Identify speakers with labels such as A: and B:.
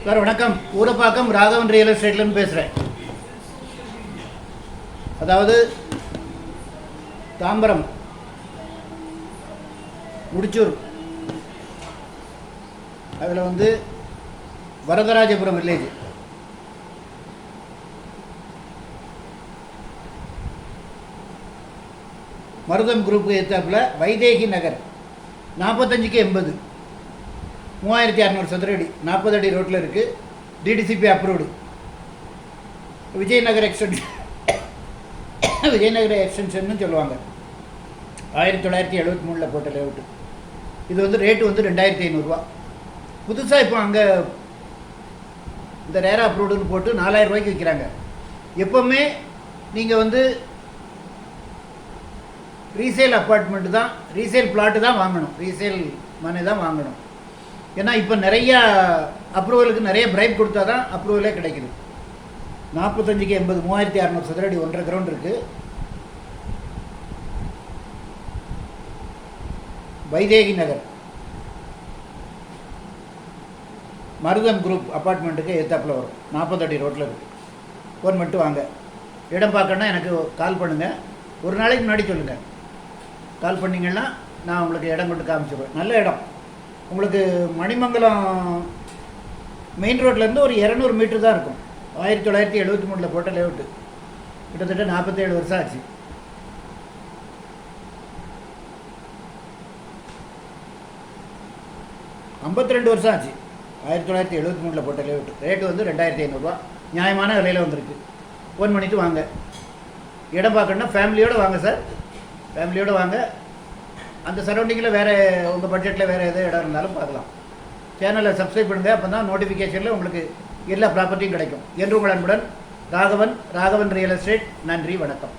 A: Sir வணக்கம். Urapakkam Raghavan real எஸ்டேட்லேருந்து பேசுகிறேன். அதாவது தாம்பரம் முடிச்சூர் அதில் வரதராஜபுரம் வில்லேஜ் மருதம் குரூப்பு ஏத்தாப்பில் வைதேகி நகர் 45க்கு 80 3600 சதுர அடி 40 அடி ரோட்டில் இருக்குது. DTCP approved. விஜயநகர் எக்ஸ்டென்ஷன் சொல்லுவாங்க. 1973 போட்ட லேஅவுட்டு. இது ரேட்டு 2500 ரூபா. புதுசாக இப்போ அங்கே இந்த ரேரா அப்ரூவ்டுன்னு போட்டு 4000 ரூபாய்க்கு விற்கிறாங்க. எப்போவுமே நீங்கள் ரீசேல் அப்பார்ட்மெண்ட்டு தான், ரீசேல் பிளாட்டு தான் வாங்கணும், ரீசேல் மனை தான் வாங்கணும். ஏன்னா இப்போ நிறையா அப்ரூவலுக்கு நிறைய பிரைப் கொடுத்தா தான் அப்ரூவலே கிடைக்குது. 45க்கு 80 3600 சதுர அடி 1.5 கிரவுண்ட் இருக்குது. வைதேகி நகர் மருதம் குரூப் அப்பார்ட்மெண்ட்டுக்கு ஏத்தாப்பில் வரும். 40 அடி ரோட்டில் இருக்குது. ஃபோன் பண்ணிட்டு வாங்க. இடம் பார்க்கணுன்னா எனக்கு கால் பண்ணுங்கள். ஒரு நாளைக்கு முன்னாடி சொல்லுங்கள். கால் பண்ணிங்கன்னா நான் உங்களுக்கு இடம் கொண்டு காமிச்சிடுவேன். நல்ல இடம். உங்களுக்கு மணிமங்கலம் மெயின் ரோட்லேருந்து ஒரு 200 மீட்டர் தான் இருக்கும். 1973 போட்ட லேஅவுட்டு. கிட்டத்தட்ட 47 வருஷம் ஆச்சு. ₹52 வருஷம் ஆச்சு. 1973 போட்ட லேஅவுட்டு. ரேட்டு 2500 ரூபா. நியாயமான விலையில் வந்திருக்கு. ஃபோன் பண்ணிவிட்டு வாங்க. இடம் பார்க்கணுன்னா ஃபேமிலியோடு வாங்க சார். ஃபேமிலியோடு வாங்க. அந்த சரௌண்டிங்கில் வேறு உங்கள் பட்ஜெட்டில் வேறு எதாவது இடம் இருந்தாலும் பார்க்கலாம். சேனலை சப்ஸ்கிரைப் பண்ணுங்கள். அப்போ தான் நோட்டிஃபிகேஷனில் உங்களுக்கு எல்லா ப்ராப்பர்ட்டியும் கிடைக்கும். என்று உங்கள் அன்புடன் ராகவன் ரியல் எஸ்டேட். நன்றி, வணக்கம்.